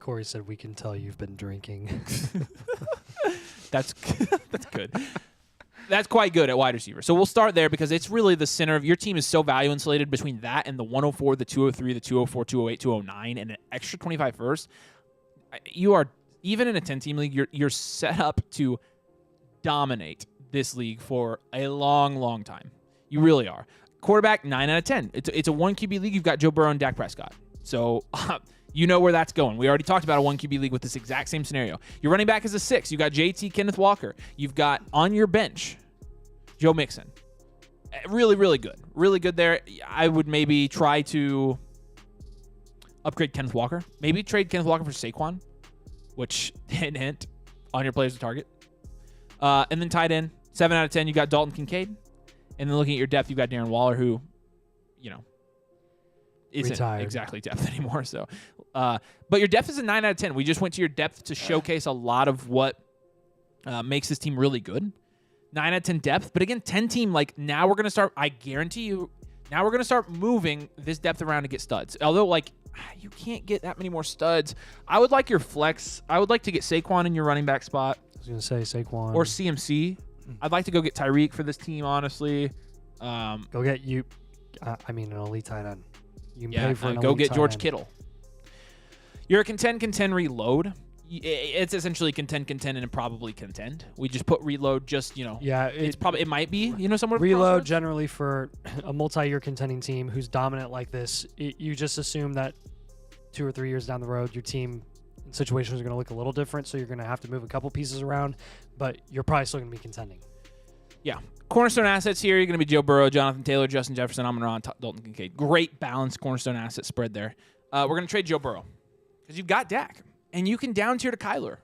Corey said we can tell you've been drinking. That's good. That's quite good at wide receiver. So we'll start there because it's really the center of your team is so value insulated between that and the 104, the 203, the 204, 208, 209, and an extra 25 first. You are, even in a 10-team league, you're set up to dominate this league for a long, long time. You really are. Quarterback, 9 out of 10. It's a 1 QB league. You've got Joe Burrow and Dak Prescott. So you know where that's going. We already talked about a 1 QB league with this exact same scenario. Your running back is a 6. You got JT, Kenneth Walker. You've got on your bench Joe Mixon. Really, really good. Really good there. I would maybe try to upgrade Kenneth Walker. Maybe trade Kenneth Walker for Saquon, which, hint, hint, on your players to target. And then tight end, 7 out of 10, you got Dalton Kincaid. And then looking at your depth, you've got Darren Waller, who, isn't Retired. exactly depth anymore. So, but your depth is a 9 out of 10. We just went to your depth to showcase a lot of what makes this team really good. 9 out of 10 depth. But again, 10-team, like, now we're going to start, I guarantee you, now we're going to start moving this depth around to get studs. Although, like, you can't get that many more studs. I would like your flex. I would like to get Saquon in your running back spot. I was going to say Saquon. Or CMC. I'd like to go get Tyreek for this team, honestly. Go get an elite tight end. You can pay for an go elite get tight George end. Kittle. You're a contend reload. It's essentially contend, and probably contend. We just put reload just, Yeah, it might be, somewhere. reload generally for a multi-year contending team who's dominant like this. You just assume that 2 or 3 years down the road, your team situations are going to look a little different, so you're going to have to move a couple pieces around, but you're probably still going to be contending. Yeah. Cornerstone assets here, you're going to be Joe Burrow, Jonathan Taylor, Justin Jefferson, Amon-Ra, and Dalton Kincaid. Great balanced cornerstone asset spread there. We're going to trade Joe Burrow because you've got Dak, and you can down tier to Kyler.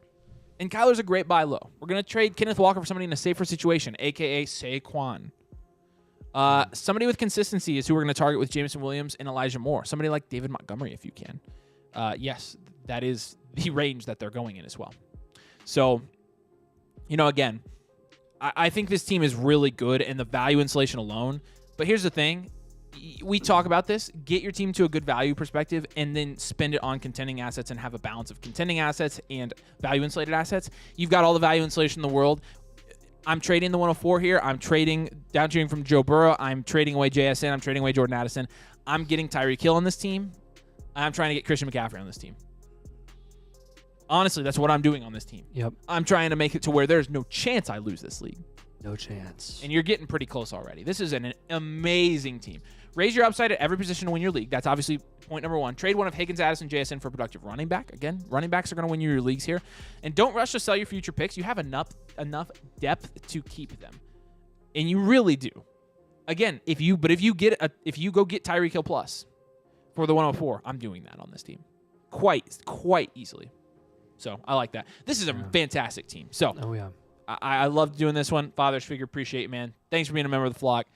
And Kyler's a great buy low. We're going to trade Kenneth Walker for somebody in a safer situation, a.k.a. Saquon. Somebody with consistency is who we're going to target with Jameson Williams and Elijah Moore. Somebody like David Montgomery, if you can. Yes, that is the range that they're going in as well. So, again, I think this team is really good and the value insulation alone. But here's the thing. we talk about this. Get your team to a good value perspective and then spend it on contending assets and have a balance of contending assets and value insulated assets. You've got all the value insulation in the world. I'm trading the 104 here. I'm down trading from Joe Burrow. I'm trading away JSN. I'm trading away Jordan Addison. I'm getting Tyreek Hill on this team. I'm trying to get Christian McCaffrey on this team. Honestly, that's what I'm doing on this team. Yep. I'm trying to make it to where there's no chance I lose this league. No chance. And you're getting pretty close already. This is an amazing team. Raise your upside at every position to win your league. That's obviously point number one. Trade one of Higgins, Addison, JSN for a productive running back. Again, running backs are going to win you your leagues here. And don't rush to sell your future picks. You have enough depth to keep them. And you really do. Again, if you go get Tyreek Hill plus for the 104, I'm doing that on this team. Quite easily. So I like that. This is a fantastic team. So I love doing this one. Father's Figure, appreciate it, man. Thanks for being a member of the flock.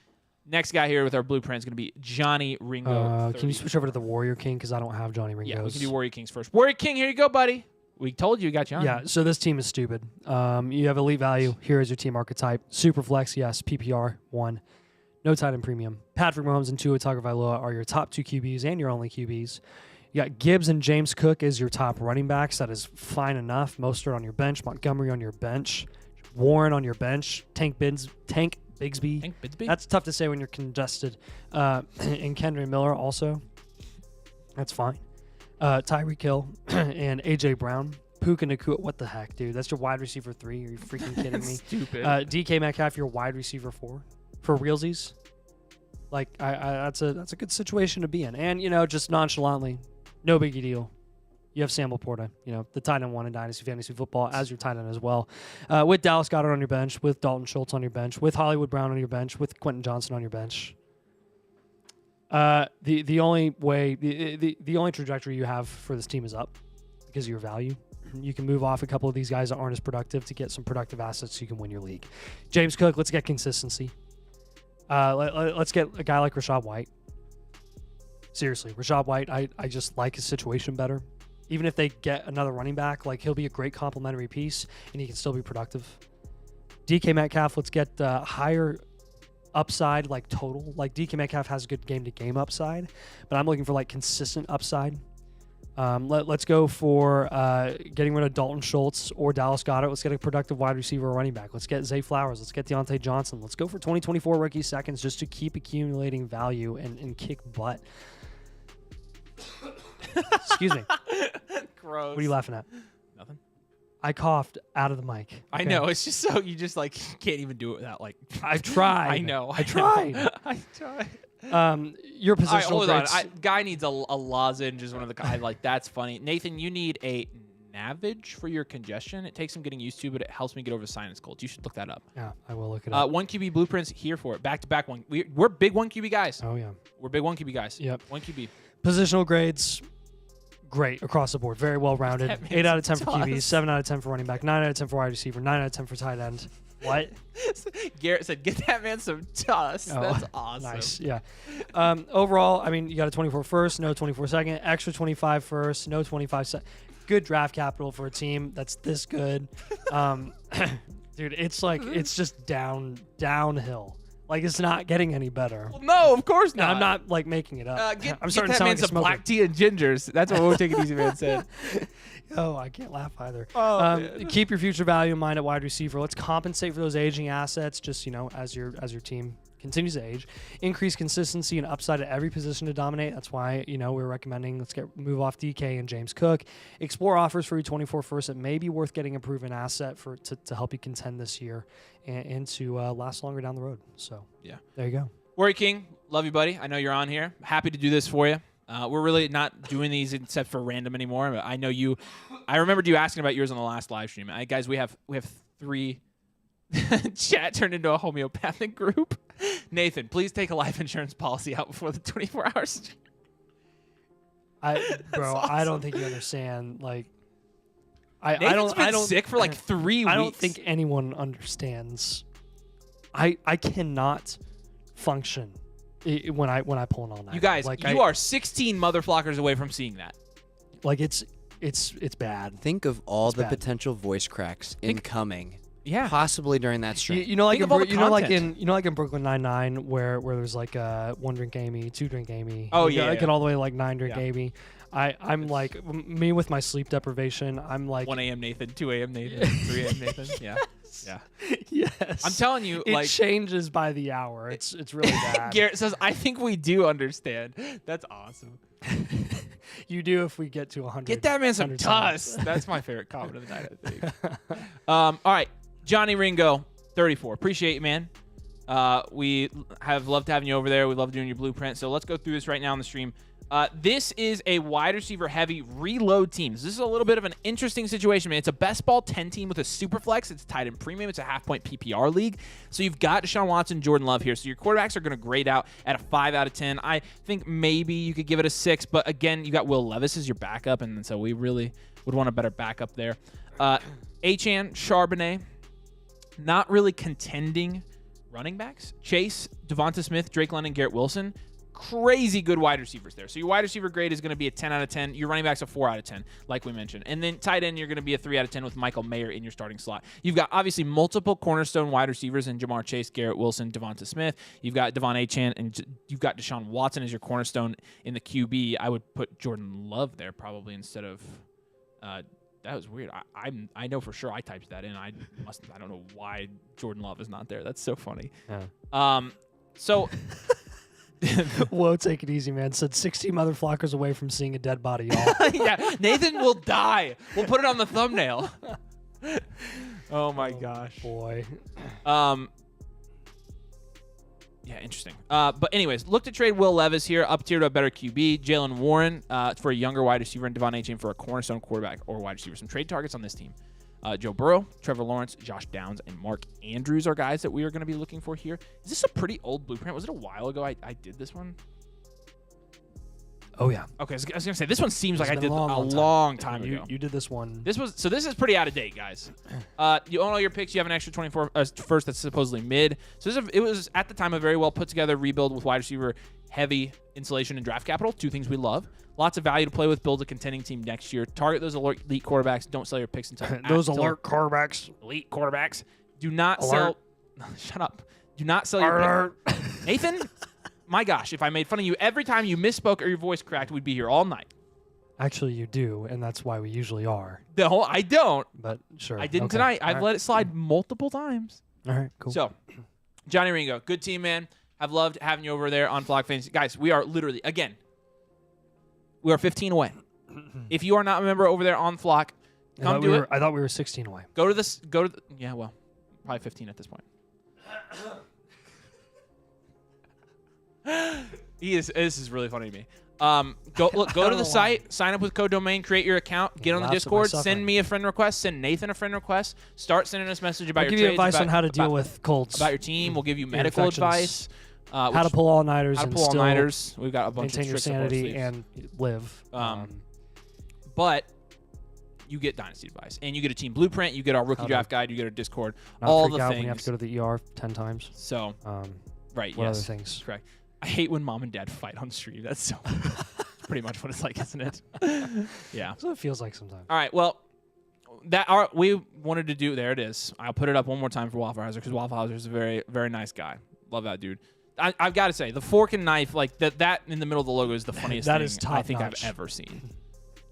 Next guy here with our blueprint is going to be Johnny Ringo. Can you switch over to the Warrior King? Because I don't have Johnny Ringo's. Yeah, we can do Warrior Kings first. Warrior King, here you go, buddy. We told you we got you on. Yeah, so this team is stupid. You have elite value. Here is your team archetype. Super flex, yes. PPR, 1. No tight end premium. Patrick Mahomes and Tua Tagovailoa are your top 2 QBs and your only QBs. You got Gibbs and James Cook as your top running backs. That is fine enough. Mostert on your bench. Montgomery on your bench. Warren on your bench. Tank Bigsby. That's tough to say when you're congested. And Kendra Miller also. That's fine. Tyreek Hill and A.J. Brown. Puka Nacua. What the heck, dude? That's your wide receiver 3. Are you freaking kidding me? Stupid. DK Metcalf, your wide receiver 4. For realsies. Like, that's a good situation to be in. And, just nonchalantly, no biggie deal. You have Sam Laporta, the tight end 1 in Dynasty Fantasy Football as your tight end as well. With Dallas Goedert on your bench, with Dalton Schultz on your bench, with Hollywood Brown on your bench, with Quentin Johnson on your bench. The only way, the only trajectory you have for this team is up because of your value. You can move off a couple of these guys that aren't as productive to get some productive assets so you can win your league. James Cook, let's get consistency. Let's get a guy like Rachaad White. Seriously, Rachaad White, I just like his situation better. Even if they get another running back, like he'll be a great complementary piece and he can still be productive. DK Metcalf, let's get higher upside, like total. Like DK Metcalf has a good game-to-game upside, but I'm looking for like consistent upside. Let's go for getting rid of Dalton Schultz or Dallas Goedert. Let's get a productive wide receiver or running back. Let's get Zay Flowers. Let's get Deontay Johnson. Let's go for 2024 rookie seconds just to keep accumulating value and kick butt. Excuse me. Gross. What are you laughing at? Nothing. I coughed out of the mic. Okay? I know. It's just so you just like can't even do it without like. I've tried. I know. I tried. I tried. Your positional hold on. grades. Guy needs a lozenge. Is one of the guys like that's funny. Nathan, you need a Navage for your congestion. It takes some getting used to, but it helps me get over the sinus colds. You should look that up. Yeah, I will look it up. 1 QB blueprints here for it. Back to back one. We're big 1 QB guys. Oh yeah. We're big 1 QB guys. Yep. 1 QB. Positional grades. Great across the board. Very well rounded. 8 out of 10 for QB, 7 out of 10 for running back, 9 out of 10 for wide receiver, 9 out of 10 for tight end. What? Garrett said, "Get that man some dust." Oh, that's awesome. Nice. Yeah. Overall, I mean, you got a 24 first, no 24 second, extra 25 first, no 25 second. Good draft capital for a team that's this good. Dude, it's like it's just downhill. Like it's not getting any better. Well, no, of course not. No, I'm not like making it up. I'm starting get that to sound man like a some smoker. black tea and gingers. That's what We'll Take It Easy Man said. Oh, I can't laugh either. Oh, man. Keep your future value in mind at wide receiver. Let's compensate for those aging assets. Just as your team continues to age, increase consistency and upside at every position to dominate. That's why we're recommending let's move off DK and James Cook. Explore offers for your 24 first that may be worth getting a proven asset to help you contend this year and to last longer down the road. So yeah, there you go. Warrior King, love you, buddy. I know you're on here. Happy to do this for you. We're really not doing these except for random anymore. But I know you. I remembered you asking about yours on the last live stream. Guys, we have 3. Chat turned into a homeopathic group. Nathan, please take a life insurance policy out before the 24 hours. Bro, awesome. I don't think you understand. Like, Nathan's I been don't sick for like 3 weeks. I don't think anyone understands. I cannot function when I pull an all-nighter. You guys, like you are 16 motherflockers away from seeing that. Like it's bad. Think of all It's the bad. potential voice cracks incoming Yeah. possibly during that stretch. You know, like Think in, of all Bro- the you know, like content. in Brooklyn Nine-Nine, where there's like a 1 drink Amy, 2 drink Amy. Oh, You yeah, get yeah. all the way to like 9 drink Yeah. Amy. I'm like me with my sleep deprivation. I'm like 1 a.m. Nathan, 2 a.m. Nathan, 3 a.m. Nathan. Yeah. Yeah. yes. I'm telling you, it like changes by the hour. It's really bad. Garrett says, I think we do understand. That's awesome. You do if we get to 100. Get that man some 100 dust. times. That's my favorite comment of the night, I think. All right. Johnny Ringo, 34. Appreciate you, man. We have loved having you over there. We love doing your blueprint. So let's go through this right now on the stream. This is a wide receiver heavy reload team. This is a little bit of an interesting situation, man. It's a best ball 10 team with a super flex. It's tied in premium. It's a half-point PPR league. So you've got Deshaun Watson, Jordan Love here. So your quarterbacks are going to grade out at a 5 out of 10. I think maybe you could give it a 6, but again, you got Will Levis as your backup, and so we really would want a better backup there. Achane, Charbonnet, not really contending running backs. Chase, Devonta Smith, Drake London, Garrett Wilson. Crazy good wide receivers there. So your wide receiver grade is going to be a 10 out of 10. Your running back's a 4 out of 10, like we mentioned. And then tight end, you're going to be a 3 out of 10 with Michael Mayer in your starting slot. You've got obviously multiple cornerstone wide receivers in Jamar Chase, Garrett Wilson, Devonta Smith. You've got Devon Achane, and you've got Deshaun Watson as your cornerstone in the QB. I would put Jordan Love there probably instead of that was weird. I know for sure I typed that in. I don't know why Jordan Love is not there. That's so funny. Yeah. So Whoa, take it easy, man. Said 60 motherflockers away from seeing a dead body, y'all. yeah, Nathan will die. We'll put it on the thumbnail. Oh my gosh. Boy. Yeah, interesting. But anyways, look to trade Will Levis here, up tier to a better QB. Jalen Warren for a younger wide receiver, and Devon Achane for a cornerstone quarterback or wide receiver. Some trade targets on this team. Joe Burrow, Trevor Lawrence, Josh Downs, and Mark Andrews are guys that we are going to be looking for here. Is this a pretty old blueprint? Was it a while ago I did this one? Oh, yeah. Okay, I was going to say, this one seems like I been did a long long time You, ago. you did this one. This is pretty out of date, guys. You own all your picks. You have an extra 24 first that's supposedly mid. So it was at the time a very well put together rebuild with wide receiver heavy insulation and draft capital. Two things we love. Lots of value to play with. Build a contending team next year. Target those elite quarterbacks. Don't sell your picks until Those alert quarterbacks. elite quarterbacks. Do not Alert. sell. Shut up. Do not sell your Alert. picks. Nathan. My gosh, if I made fun of you every time you misspoke or your voice cracked, we'd be here all night. Actually, you do, and that's why we usually are. No, I don't. But sure. I didn't Okay. tonight. All I've right. let it slide multiple times. All right, cool. So, Johnny Ringo, good team, man. I've loved having you over there on Flock Fantasy. Guys, we are literally, again, we are 15 away. If you are not a member over there on Flock, come do it. I thought we were 16 away. Yeah, well, probably 15 at this point. This is really funny to me. Go to the site, sign up with code domain, create your account, get on the Laughs at my Discord, suffering. send me a friend request, send Nathan a friend request, start sending us message about I'll your give you trades, advice on about- how to deal about- with colds. about your team. We'll give you Ear medical infections, advice. how to pull all-nighters how to and pull still all-nighters. We've got a bunch maintain of your tricks up our sanity sleeves. and live. But you get Dynasty advice, and you get a team blueprint, you get our rookie How to draft guide, you get our Discord, not all freak the out things. when you have to go to the ER 10 times. So, right, What yes. other things? Correct. I hate when mom and dad fight on stream. That's so pretty much what it's like, isn't it? Yeah. That's what it feels like sometimes. All right. Well, we wanted to do. There it is. I'll put it up one more time for Wafflehauser because Wafflehauser is a very, very nice guy. Love that dude. I've got to say, the fork and knife, like that in the middle of the logo, is the funniest That thing is I think top-notch. I've ever seen.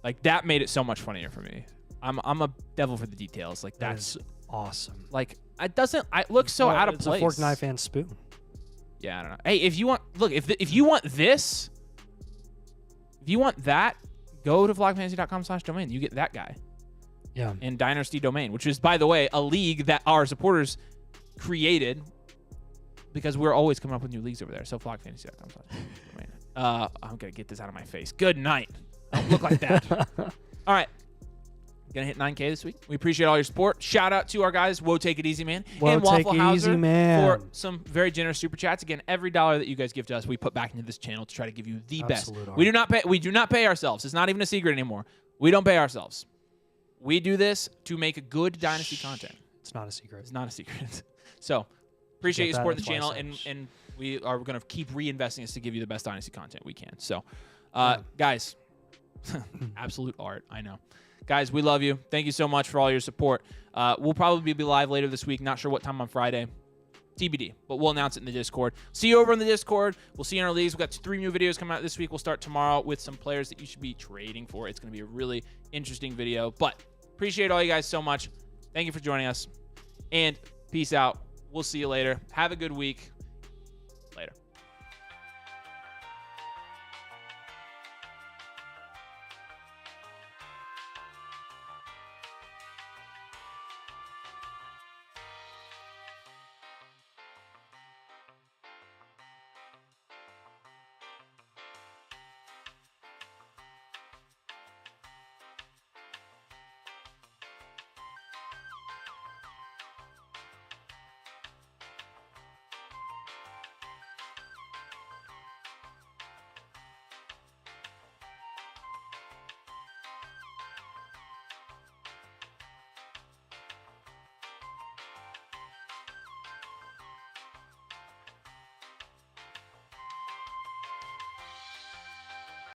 Like that made it so much funnier for me. I'm a devil for the details. Like That that's is awesome. like it doesn't. It looks so Well, out of it's place. a fork, knife, and spoon. Yeah, I don't know. Hey, if you want, look, if you want this, if you want that, go to vlogfantasy.com/domain. You get that guy. Yeah. And Dynasty domain, which is, by the way, a league that our supporters created because we're always coming up with new leagues over there. So vlogfantasy.com/domain. I'm gonna get this out of my face. Good night. Don't look like that. All right. Gonna hit 9K this week. We appreciate all your support. Shout out to our guys, Whoa Take It Easy Man Whoa, and Take Waffle It Hauser Easy Man. for some very generous super chats. Again, every dollar that you guys give to us, we put back into this channel to try to give you the best. Absolute We do not pay ourselves. It's not even a secret anymore. We don't pay ourselves. We do this to make good Dynasty content. It's not a secret. It's not a secret. So appreciate you Get that, supporting the that's why I channel, said and we are going to keep reinvesting this to give you the best Dynasty content we can. So, guys, absolute art. I know. guys, we love you. Thank you so much for all your support. We'll probably be live later this week. Not sure what time on Friday. TBD, but we'll announce it in the Discord. See you over in the Discord. We'll see you in our leagues. We've got 3 new videos coming out this week. We'll start tomorrow with some players that you should be trading for. It's going to be a really interesting video, but appreciate all you guys so much. Thank you for joining us, and peace out. We'll see you later. Have a good week.